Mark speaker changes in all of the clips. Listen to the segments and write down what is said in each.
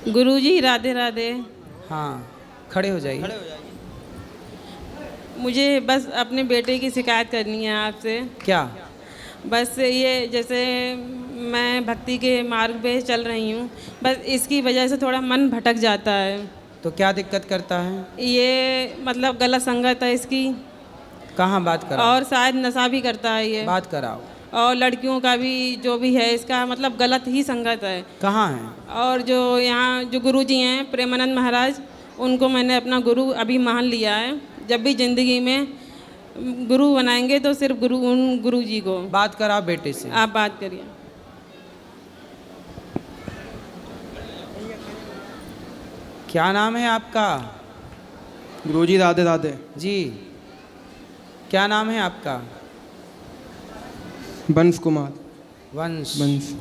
Speaker 1: गुरुजी राधे राधे।
Speaker 2: हाँ, खड़े हो जाइए।
Speaker 1: मुझे बस अपने बेटे की शिकायत करनी है आपसे।
Speaker 2: क्या?
Speaker 1: बस ये जैसे मैं भक्ति के मार्ग पे चल रही हूँ, बस इसकी वजह से थोड़ा मन भटक जाता है।
Speaker 2: तो क्या दिक्कत करता है?
Speaker 1: ये मतलब गलत संगत है इसकी,
Speaker 2: कहाँ बात कराओ?
Speaker 1: और शायद नशा भी करता है ये,
Speaker 2: बात कराओ।
Speaker 1: और लड़कियों का भी जो भी है इसका मतलब गलत ही संगत है।
Speaker 2: कहाँ है?
Speaker 1: और जो यहाँ जो गुरुजी हैं प्रेमानंद महाराज, उनको मैंने अपना गुरु अभी मान लिया है। जब भी ज़िंदगी में गुरु बनाएंगे तो सिर्फ उन गुरुजी को।
Speaker 2: बात कराओ बेटे से।
Speaker 1: आप बात करिए।
Speaker 2: क्या नाम है आपका?
Speaker 3: गुरुजी राधे राधे।
Speaker 2: जी, क्या नाम है आपका?
Speaker 3: वंश कुमार।
Speaker 2: वंश।
Speaker 3: वंश।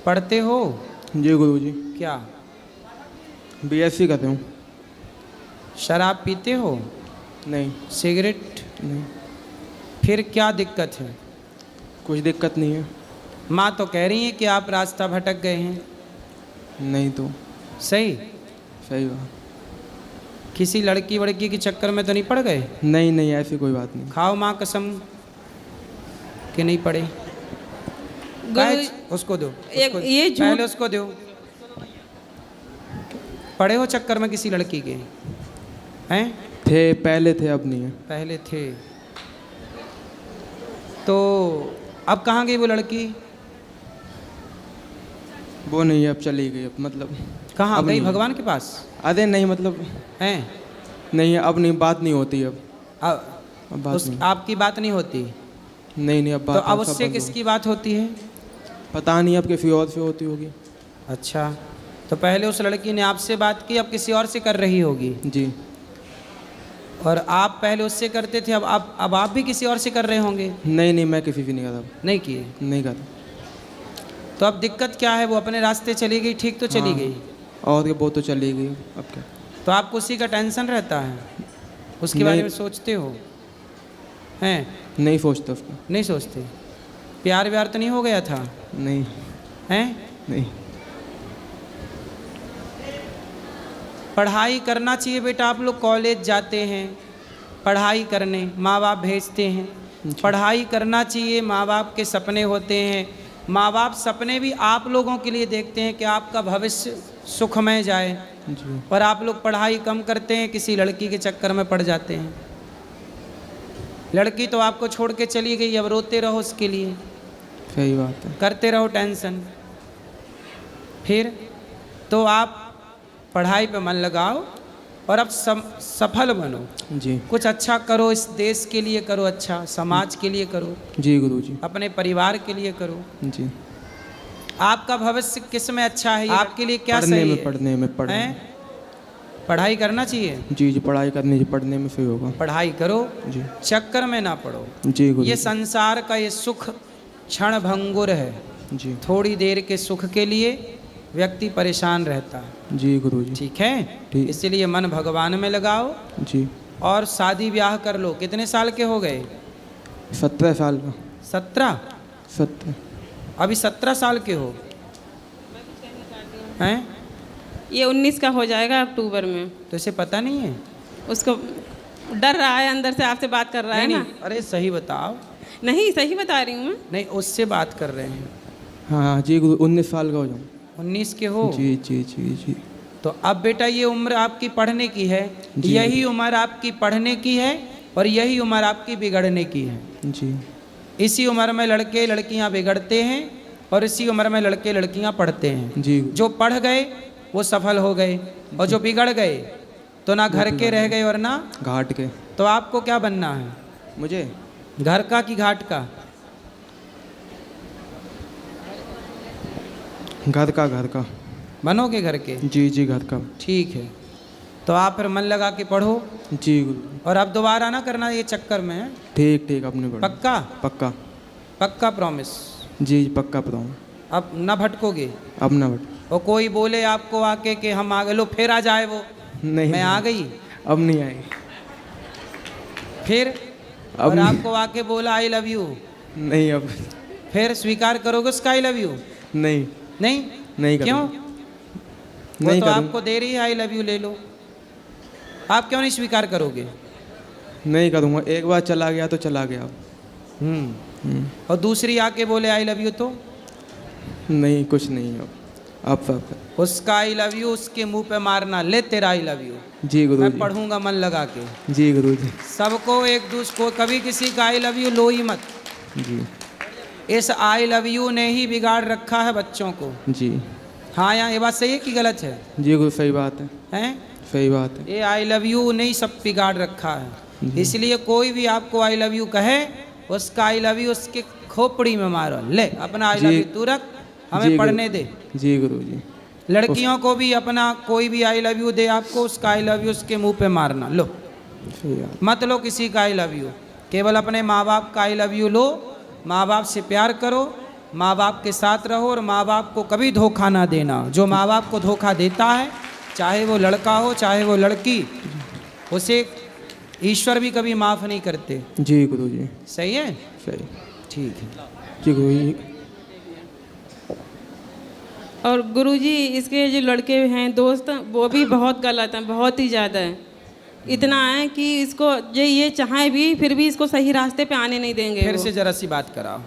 Speaker 2: पढ़ते हो?
Speaker 3: जी गुरुजी।
Speaker 2: क्या?
Speaker 3: बीएससी करते हूँ।
Speaker 2: शराब पीते हो?
Speaker 3: नहीं।
Speaker 2: सिगरेट?
Speaker 3: नहीं।
Speaker 2: फिर क्या दिक्कत है?
Speaker 3: कुछ दिक्कत नहीं है।
Speaker 2: माँ तो कह रही है कि आप रास्ता भटक गए हैं।
Speaker 3: नहीं तो
Speaker 2: सही?
Speaker 3: सही बात।
Speaker 2: किसी लड़की वड़की के चक्कर में तो नहीं पड़ गए?
Speaker 3: नहीं नहीं, ऐसी कोई बात नहीं।
Speaker 2: खाओ माँ कसम कि नहीं पड़े। उसको दो, उसको
Speaker 1: ये झूठ-
Speaker 2: पहले उसको दो। पड़े हो चक्कर में किसी लड़की के? हैं?
Speaker 3: थे, पहले थे, अब नहीं है।
Speaker 2: पहले थे तो अब कहाँ गई वो लड़की?
Speaker 3: वो नहीं है, अब चली गई। अब मतलब
Speaker 2: कहाँ
Speaker 3: अब
Speaker 2: गई?
Speaker 3: नहीं है।
Speaker 2: भगवान के पास?
Speaker 3: अरे नहीं, मतलब
Speaker 2: हैं?
Speaker 3: नहीं है, अब नहीं, बात नहीं होती अब
Speaker 2: अब
Speaker 3: बात नहीं।
Speaker 2: आपकी बात नहीं होती?
Speaker 3: नहीं नहीं, अब
Speaker 2: तो
Speaker 3: बात
Speaker 2: अब
Speaker 3: सब
Speaker 2: उससे
Speaker 3: बंद हो
Speaker 2: किसकी बात होती है?
Speaker 3: गई। पता नहीं, अब किसी और से होती होगी।
Speaker 2: अच्छा, तो पहले उस लड़की ने आपसे बात की, अब किसी और से कर रही होगी।
Speaker 3: जी।
Speaker 2: और आप पहले उससे करते थे, अब आप भी किसी और से कर रहे होंगे।
Speaker 3: नहीं नहीं, मैं किसी से नहीं करता।
Speaker 2: नहीं किए?
Speaker 3: नहीं करता।
Speaker 2: तो अब दिक्कत क्या है? वो अपने रास्ते चली गई, ठीक तो चली
Speaker 3: हाँ।
Speaker 2: गई,
Speaker 3: और क्या, वो तो चली गई। अब क्या?
Speaker 2: तो आपको उसी का टेंशन रहता है? उसके बारे
Speaker 3: नहीं।
Speaker 2: में सोचते हो? हैं?
Speaker 3: नहीं सोचता उसका।
Speaker 2: नहीं सोचते? प्यार व्यार तो नहीं हो गया था?
Speaker 3: नहीं।
Speaker 2: हैं?
Speaker 3: नहीं।
Speaker 2: पढ़ाई करना चाहिए बेटा। आप लोग कॉलेज जाते हैं पढ़ाई करने, माँ बाप भेजते हैं, पढ़ाई करना चाहिए। माँ बाप के सपने होते हैं, माँ बाप सपने भी आप लोगों के लिए देखते हैं कि आपका भविष्य सुखमय जाए।
Speaker 3: जी।
Speaker 2: पर आप लोग पढ़ाई कम करते हैं, किसी लड़की के चक्कर में पड़ जाते हैं। लड़की तो आपको छोड़ के चली गई, अब रोते रहो उसके लिए,
Speaker 3: सही बात है।
Speaker 2: करते रहो टेंशन। फिर तो आप पढ़ाई पे मन लगाओ और अब सफल बनो।
Speaker 3: जी।
Speaker 2: कुछ अच्छा करो, इस देश के लिए करो, अच्छा समाज के लिए करो,
Speaker 3: जी गुरुजी।
Speaker 2: अपने परिवार के लिए करो।
Speaker 3: जी।
Speaker 2: आपका भविष्य किस में अच्छा है? आपके लिए क्या
Speaker 3: पढ़ने
Speaker 2: सही
Speaker 3: में,
Speaker 2: है?
Speaker 3: पढ़ने
Speaker 2: हैं?
Speaker 3: में।
Speaker 2: पढ़ाई करना चाहिए।
Speaker 3: जी जी, पढ़ाई करनी चाहिए, पढ़ने में सही होगा।
Speaker 2: पढ़ाई करो,
Speaker 3: जी।
Speaker 2: चक्कर में ना पड़ो।
Speaker 3: जी गुरुजी।
Speaker 2: ये संसार का ये सुख क्षण भंगुर है।
Speaker 3: जी।
Speaker 2: थोड़ी देर के सुख के लिए व्यक्ति परेशान रहता है।
Speaker 3: जी गुरुजी।
Speaker 2: ठीक है?
Speaker 3: ठीक।
Speaker 2: इसलिए मन भगवान में लगाओ
Speaker 3: जी।
Speaker 2: और शादी ब्याह कर लो। कितने साल के हो गए?
Speaker 3: 17 साल का।
Speaker 2: 17?
Speaker 3: 17।
Speaker 2: अभी 17 साल के हो हैं?
Speaker 1: ये 19 का हो जाएगा अक्टूबर में।
Speaker 2: तो इसे पता नहीं है?
Speaker 1: उसको डर रहा है अंदर से, आपसे बात कर रहा है
Speaker 2: नहीं
Speaker 1: ना।
Speaker 2: नहीं, अरे सही बताओ।
Speaker 1: नहीं, सही बता रही हूँ मैं।
Speaker 2: नहीं, उससे बात कर रहे हैं।
Speaker 3: हाँ हाँ जी गुरु, 19 साल का हो जाऊँ।
Speaker 2: 19 के हो?
Speaker 3: जी जी जी जी।
Speaker 2: तो अब बेटा ये उम्र आपकी पढ़ने की है,
Speaker 3: जी।
Speaker 2: यही उम्र आपकी पढ़ने की है और यही उम्र आपकी बिगड़ने की है।
Speaker 3: जी।
Speaker 2: इसी उम्र में लड़के लड़कियां बिगड़ते हैं और इसी उम्र में लड़के लड़कियां पढ़ते हैं।
Speaker 3: जी।
Speaker 2: जो पढ़ गए वो सफल हो गए और जो बिगड़ गए तो ना घर के रह गए और ना
Speaker 3: घाट के।
Speaker 2: तो आपको क्या बनना है?
Speaker 3: मुझे
Speaker 2: घर का कि घाट का?
Speaker 3: घर का, घर का।
Speaker 2: बनोगे घर के?
Speaker 3: जी जी, घर का।
Speaker 2: ठीक है, तो आप फिर मन लगा के पढ़ो
Speaker 3: जी गुरु।
Speaker 2: और अब दोबारा ना करना ये चक्कर में।
Speaker 3: ठीक ठीक, अपने पढ़ो।
Speaker 2: पक्का?
Speaker 3: पक्का।
Speaker 2: पक्का प्रॉमिस?
Speaker 3: जी जी, पक्का बताऊँ।
Speaker 2: अब ना भटकोगे?
Speaker 3: अब ना बट।
Speaker 2: और कोई बोले आपको आके कि हम आ गए, लो फिर आ जाए वो,
Speaker 3: नहीं,
Speaker 2: मैं आ गई,
Speaker 3: अब नहीं आई।
Speaker 2: फिर
Speaker 3: अब
Speaker 2: और
Speaker 3: नहीं।
Speaker 2: आपको आके बोला आई लव यू,
Speaker 3: नहीं अब।
Speaker 2: फिर स्वीकार करोगे उसका आई लव यू?
Speaker 3: नहीं
Speaker 2: नहीं?
Speaker 3: नहीं
Speaker 2: क्यों? वो
Speaker 3: नहीं
Speaker 2: तो
Speaker 3: करूँ
Speaker 2: आपको दे रही है आई लव यू, ले लो। आप क्यों नहीं स्वीकार करोगे?
Speaker 3: नहीं करूँगा, एक बार चला गया तो चला गया।
Speaker 2: और दूसरी आके बोले आई लव यू तो
Speaker 3: नहीं, कुछ नहीं अब
Speaker 2: उसका आई लव यू उसके मुंह पे मारना, ले तेरा आई लव यू,
Speaker 3: जी गुरु
Speaker 2: मैं
Speaker 3: जी।
Speaker 2: पढ़ूंगा मन लगा के।
Speaker 3: जी गुरु जी।
Speaker 2: सबको एक दूसरे को, कभी किसी का आई लव यू लो ही मत।
Speaker 3: जी
Speaker 2: इस आई लव यू ने ही बिगाड़ रखा है बच्चों को।
Speaker 3: जी।
Speaker 2: हाँ, यहाँ ये बात सही है कि गलत है?
Speaker 3: जी गुरु, सही बात है,
Speaker 2: हैं?
Speaker 3: सही बात है।
Speaker 2: ये आई लव यू ने ही सब बिगाड़ रखा है। इसलिए कोई भी आपको आई लव यू कहे, उसका आई लव यू उसके खोपड़ी में मारो, ले अपना आई लव यू तू रख, हमें पढ़ने दे।
Speaker 3: जी गुरु जी।
Speaker 2: लड़कियों को भी अपना कोई भी आई लव यू दे आपको, उसका आई लव यू उसके मुंह पे मारना, लो
Speaker 3: सही बात।
Speaker 2: मत लो किसी का आई लव यू, केवल अपने माँ बाप का आई लव यू लो। माँ बाप से प्यार करो, माँ बाप के साथ रहो, और माँ बाप को कभी धोखा ना देना। जो माँ बाप को धोखा देता है, चाहे वो लड़का हो चाहे वो लड़की, उसे ईश्वर भी कभी माफ़ नहीं करते।
Speaker 3: जी गुरु जी।
Speaker 2: सही है?
Speaker 3: सही।
Speaker 2: ठीक है।
Speaker 3: जी गुरु जी।
Speaker 1: और गुरुजी इसके जो लड़के हैं दोस्त, वो भी बहुत गलत हैं, बहुत ही ज़्यादा है। इतना है कि इसको जो ये चाहे भी, फिर भी इसको सही रास्ते पे आने नहीं देंगे।
Speaker 2: फिर
Speaker 1: वो।
Speaker 2: से जरा सी बात कराओ।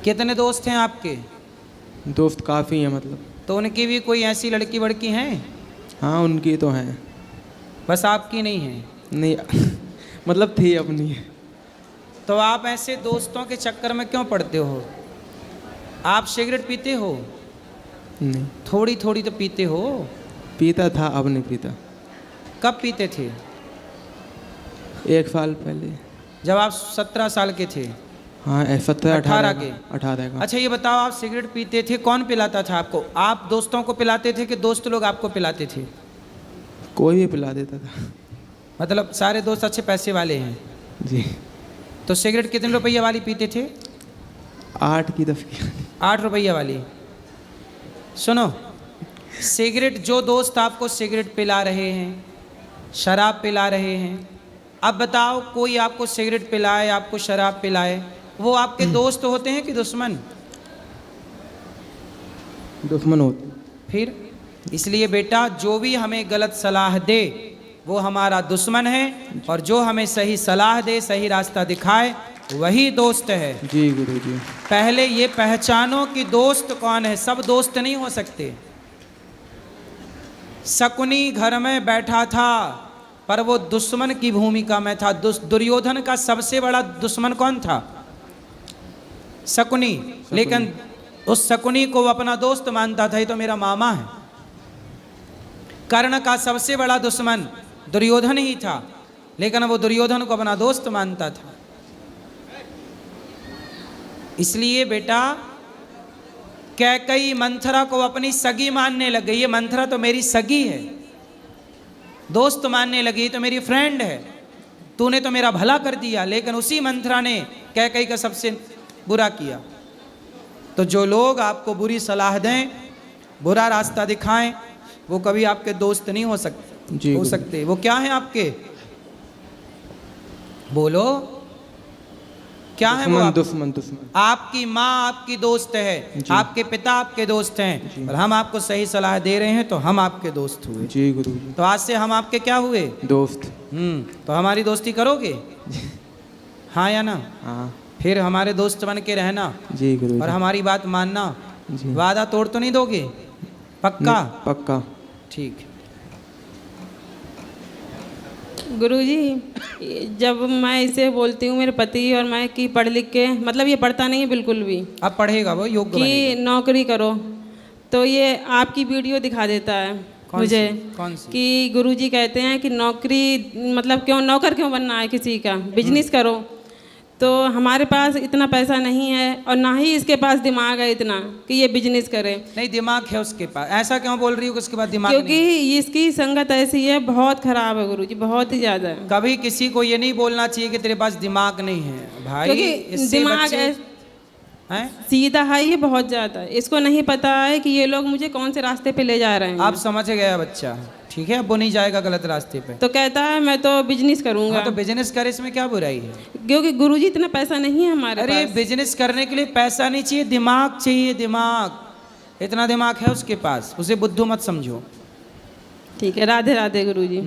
Speaker 2: कितने दोस्त हैं आपके?
Speaker 3: दोस्त काफ़ी हैं मतलब।
Speaker 2: तो उनकी भी कोई ऐसी लड़की वड़की हैं?
Speaker 3: हाँ उनकी तो हैं।
Speaker 2: बस आपकी नहीं है?
Speaker 3: नहीं मतलब थी अपनी।
Speaker 2: तो आप ऐसे दोस्तों के चक्कर में क्यों पड़ते हो? आप सिगरेट पीते हो?
Speaker 3: नहीं
Speaker 2: थोड़ी थोड़ी तो पीते हो।
Speaker 3: पीता था, अब नहीं पीता।
Speaker 2: कब पीते थे?
Speaker 3: 1 साल पहले।
Speaker 2: जब आप 17 साल के थे?
Speaker 3: हाँ 17
Speaker 2: 18
Speaker 3: के। 18 का।
Speaker 2: अच्छा ये बताओ, आप सिगरेट पीते थे, कौन पिलाता था आपको? आप दोस्तों को पिलाते थे कि दोस्त लोग आपको पिलाते थे?
Speaker 3: कोई भी पिला देता था।
Speaker 2: मतलब सारे दोस्त अच्छे पैसे वाले हैं?
Speaker 3: जी।
Speaker 2: तो सिगरेट कितने रुपये वाली पीते थे?
Speaker 3: 8 की 10 की।
Speaker 2: 8 रुपये वाली। सुनो, सिगरेट जो दोस्त आपको सिगरेट पिला रहे हैं, शराब पिला रहे हैं, अब बताओ कोई आपको सिगरेट पिलाए, आपको शराब पिलाए, वो आपके दोस्त होते हैं कि दुश्मन?
Speaker 3: दुश्मन होते।
Speaker 2: फिर इसलिए बेटा, जो भी हमें गलत सलाह दे वो हमारा दुश्मन है, और जो हमें सही सलाह दे, सही रास्ता दिखाए, वही दोस्त है।
Speaker 3: जी गुरु जी।
Speaker 2: पहले ये पहचानो कि दोस्त कौन है। सब दोस्त नहीं हो सकते। शकुनी घर में बैठा था, पर वो दुश्मन की भूमिका में था। दुर्योधन का सबसे बड़ा दुश्मन कौन था? शकुनी। लेकिन उस शकुनी को वो अपना दोस्त मानता था, ये तो मेरा मामा है। कर्ण का सबसे बड़ा दुश्मन दुर्योधन ही था, लेकिन वो दुर्योधन को अपना दोस्त मानता था। इसलिए बेटा, कैकई मंथरा को अपनी सगी मानने लग गई। ये मंथरा तो मेरी सगी है, दोस्त मानने लगी, तो मेरी फ्रेंड है, तूने तो मेरा भला कर दिया। लेकिन उसी मंथरा ने कैकई का सबसे बुरा किया। तो जो लोग आपको बुरी सलाह दें, बुरा रास्ता दिखाएं, वो कभी आपके दोस्त नहीं हो सकते। वो क्या है आपके? बोलो, क्या है वो?
Speaker 3: दुश्मन।
Speaker 2: आपकी माँ आपकी दोस्त है, आपके पिता आपके दोस्त हैं, और हम आपको सही सलाह दे रहे हैं, तो हम आपके दोस्त हुए।
Speaker 3: जी गुरु जी।
Speaker 2: तो आज से हम आपके क्या हुए?
Speaker 3: दोस्त।
Speaker 2: तो हमारी दोस्ती करोगे? हाँ या ना?
Speaker 3: हाँ।
Speaker 2: फिर हमारे दोस्त बन के रहना।
Speaker 3: जी गुरु जी।
Speaker 2: और हमारी बात मानना।
Speaker 3: जी।
Speaker 2: वादा तोड़ तो नहीं दोगे? पक्का?
Speaker 3: पक्का।
Speaker 2: ठीक।
Speaker 1: गुरुजी, जब मैं इसे बोलती हूँ मेरे पति और मैं कि पढ़ लिख के, मतलब ये पढ़ता नहीं है बिल्कुल भी,
Speaker 2: अब पढ़ेगा वो, योग्य
Speaker 1: कि
Speaker 2: बनेगा।
Speaker 1: नौकरी करो, तो ये आपकी वीडियो दिखा देता है मुझे।
Speaker 2: कौन सी?
Speaker 1: कि गुरुजी कहते हैं कि नौकरी, मतलब क्यों नौकर क्यों बनना है किसी का, बिजनेस करो। तो हमारे पास इतना पैसा नहीं है, और ना ही इसके पास दिमाग है इतना कि ये बिजनेस करे।
Speaker 2: नहीं, दिमाग है उसके पास। ऐसा क्यों बोल रही हो कि उसके पास दिमाग
Speaker 1: क्योंकि
Speaker 2: नहीं?
Speaker 1: इसकी संगत ऐसी है, बहुत खराब है गुरुजी, बहुत ही ज़्यादा।
Speaker 2: कभी किसी को ये नहीं बोलना चाहिए कि तेरे पास दिमाग नहीं है भाई।
Speaker 1: क्योंकि
Speaker 2: इससे
Speaker 1: दिमाग
Speaker 2: बच्चे हैं?
Speaker 1: सीधा है ये, बहुत ज़्यादा। इसको नहीं पता है कि ये लोग मुझे कौन से रास्ते पे ले जा रहे हैं।
Speaker 2: आप समझ गया बच्चा, ठीक है, अब वो नहीं जाएगा गलत रास्ते पे।
Speaker 1: तो कहता है मैं तो बिजनेस करूंगा।
Speaker 2: हाँ, तो बिजनेस करे, इसमें क्या बुराई है?
Speaker 1: क्योंकि गुरुजी इतना पैसा नहीं है हमारे
Speaker 2: अरे
Speaker 1: पास।
Speaker 2: बिजनेस करने के लिए पैसा नहीं चाहिए, दिमाग चाहिए, दिमाग। इतना दिमाग है उसके पास, उसे बुद्धू मत समझो।
Speaker 1: ठीक है, राधे राधे गुरुजी।